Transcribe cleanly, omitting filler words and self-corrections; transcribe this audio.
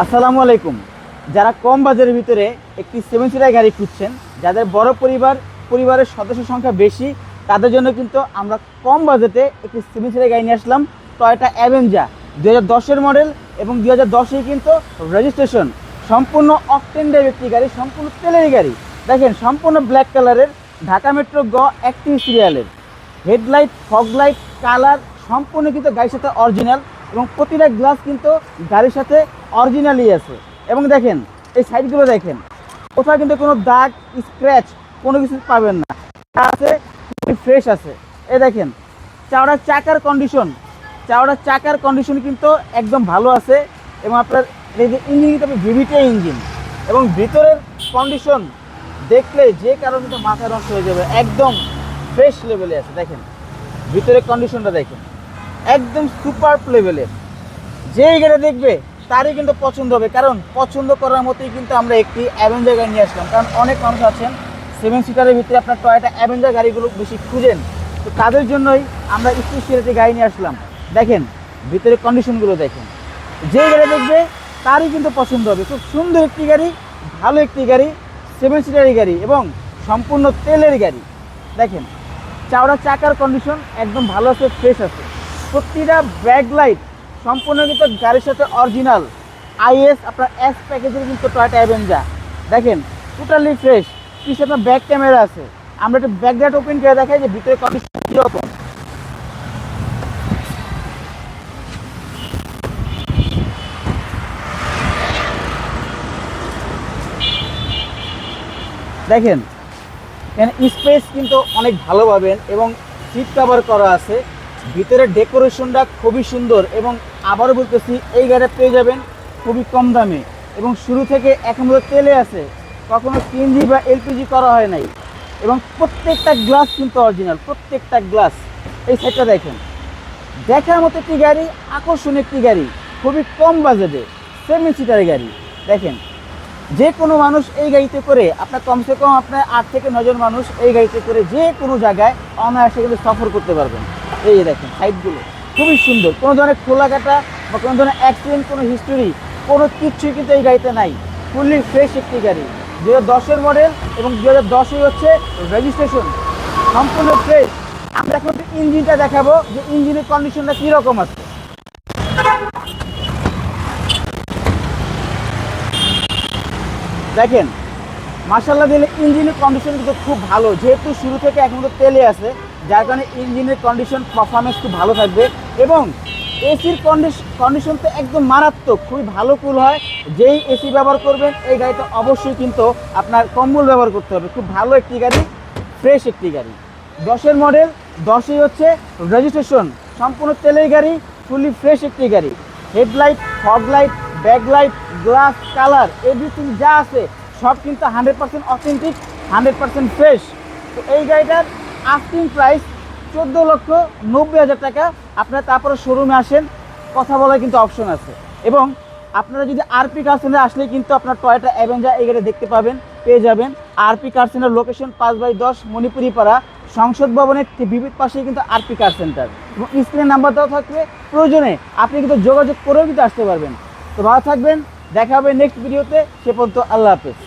আসসালামু আলাইকুম। যারা কম বাজেটের ভিতরে একটি 7 সিটার গাড়ি খুঁজছেন, যাদের বড় পরিবারের সদস্য সংখ্যা বেশি, তাদের জন্য কিন্তু আমরা কম বাজেটে একটি 7 সিটার গাড়ি নিয়ে আসলাম। টয়োটা অ্যাভেঞ্জার 2010-এর মডেল এবং 2010-এই কিন্তু রেজিস্ট্রেশন। সম্পূর্ণ অকটেন ড্রাইভ একটি গাড়ি, সম্পূর্ণ তেলের গাড়ি। দেখেন, সম্পূর্ণ ব্ল্যাক কালারের, ঢাকা মেট্রো গ 31 সিরিয়ালের। হেডলাইট, ফগলাইট, কালার সম্পূর্ণ কিন্তু গাড়ির সাথে অরিজিনাল, এবং প্রতিটা গ্লাস কিন্তু গাড়ির সাথে অরিজিনালই আছে। এবং দেখেন এই সাইডগুলো দেখেন, কোথাও কিন্তু কোনো দাগ, স্ক্র্যাচ কোনো কিছু পাবেন না, আছে ফ্রেশ আছে। এই দেখেন চাওড়ার চাকার কন্ডিশন কিন্তু একদম ভালো আছে। এবং আপনার এই যে ইঞ্জিন কিন্তু ভিভিটি ইঞ্জিন, এবং ভিতরের কন্ডিশন দেখলে যে কারো কিন্তু মাথা নষ্ট হয়ে যাবে, একদম ফ্রেশ লেভেলে আছে। দেখেন ভিতরের কন্ডিশনটা দেখেন, একদম সুপার লেভেলের। যেই গাড়ি দেখবে তারই কিন্তু পছন্দ হবে, কারণ পছন্দ করার মতোই কিন্তু আমরা একটি অ্যাভেঞ্জার গাড়ি নিয়ে আসলাম। কারণ অনেক মানুষ আছেন 7 সিটারের ভিতরে আপনার টয়োটা অ্যাভেঞ্জার গাড়িগুলো বেশি খুঁজেন, তো তাদের জন্যই আমরা স্পেশাল একটি গাড়ি নিয়ে আসলাম। দেখেন ভিতরের কন্ডিশনগুলো দেখেন, যেই গাড়ি দেখবে তারই কিন্তু পছন্দ হবে। খুব সুন্দর একটি গাড়ি, ভালো একটি গাড়ি, 7 সিটারের গাড়ি এবং সম্পূর্ণ তেলের গাড়ি। দেখেন চাওড়া চাকার কন্ডিশন একদম ভালো আছে, ফ্রেশ আছে। প্রতিটা ব্যাকলাইট সম্পূর্ণ কিন্তু গাড়ির সাথে অরিজিনাল। আইএস আপনার এস প্যাকেজের কিন্তু টয়োটা অ্যাভেঞ্জার। দেখেন টোটালি ফ্রেশ। পিছনে আপনার ব্যাক ক্যামেরা আছে, আমরা একটু ব্যাক লাইট ওপেন করে দেখাই যে ভিতরে কন্ডিশন কীরকম। দেখেন এখানে স্পেস কিন্তু অনেক ভালো পাবেন, এবং সিট কভার করা আছে। ভিতরের ডেকোরেশনটা খুবই সুন্দর, এবং আবারও বলতেছি এই গাড়ি পেয়ে যাবেন খুবই কম দামে, এবং শুরু থেকে এখন তেলে আছে, কখনো সিএনজি বা এলপিজি করা হয় নাই। এবং প্রত্যেকটা গ্লাস কিন্তু অরিজিনাল, প্রত্যেকটা গ্লাস। এই সাইডটা দেখেন, দেখার মতো একটি গাড়ি, আকর্ষণীয় একটি গাড়ি, খুবই কম বাজেটে 7 সিটারের গাড়ি। দেখেন যে কোনো মানুষ এই গাড়িতে করে, আপনার কমসে কম আপনার 8 থেকে 9 জন মানুষ এই গাড়িতে করে যে কোনো জায়গায় অনায়াসে কিন্তু সফর করতে পারবেন। এই যে দেখেন সাইডগুলো খুবই সুন্দর, কোনো ধরনের খোলাকাটা বা কোনো ধরনের অ্যাক্সিডেন্ট, কোনো হিস্টোরি, কোনো কিছুই কিন্তু এই গাড়িতে নাই। ফুললি ফ্রেশ একটি গাড়ি, 2010-এর মডেল এবং 2010-এই হচ্ছে রেজিস্ট্রেশন, সম্পূর্ণ ফ্রেশ। আমরা এখন ইঞ্জিনটা দেখাবো যে ইঞ্জিনের কন্ডিশনটা কীরকম আছে। দেখেন মাশাআল্লাহ দিলে ইঞ্জিনের কন্ডিশন কিন্তু খুব ভালো, যেহেতু শুরু থেকে এখন তো তেলে আছে, যার কারণে ইঞ্জিনের কন্ডিশন পারফরমেন্স খুব ভালো থাকবে। এবং এসির কন্ডিশন তো একদম মারাত্মক, খুবই ভালো কুল হয়। যেই এসি ব্যবহার করবেন এই গাড়িতে অবশ্যই কিন্তু আপনার কম্বল ব্যবহার করতে হবে। খুব ভালো একটি গাড়ি, ফ্রেশ একটি গাড়ি, 10-এর মডেল, 10-এই হচ্ছে রেজিস্ট্রেশন, সম্পূর্ণ তেলের গাড়ি, ফুলি ফ্রেশ একটি গাড়ি। Headlight, fog light, backlight, glass, colour, everything যা আছে সব কিন্তু 100% অথেন্টিক, 100% ফ্রেশ। তো এই গাড়িটার আস্কিং প্রাইস 14,90,000 টাকা। আপনারা তারপরে শোরুমে আসেন, কথা বলার কিন্তু অপশন আছে। এবং আপনারা যদি আরপি কার সেন্টারে আসলে কিন্তু আপনার টয়োটা অ্যাভেঞ্জার এই গাড়ি দেখতে পাবেন, পেয়ে যাবেন। আরপি কার সেন্টার লোকেশন 5/10 মণিপুরি পাড়া, সংসদ ভবনের বিপরীত পাশেই কিন্তু আরপি কার সেন্টার। এবং স্ক্রিনের নাম্বার দেওয়া থাকবে, প্রয়োজনে আপনি কিন্তু যোগাযোগ করেও কিন্তু আসতে পারবেন। তো ভালো থাকবেন, দেখা হবে নেক্সট ভিডিওতে। সে পর্যন্ত আল্লাহ হাফেজ।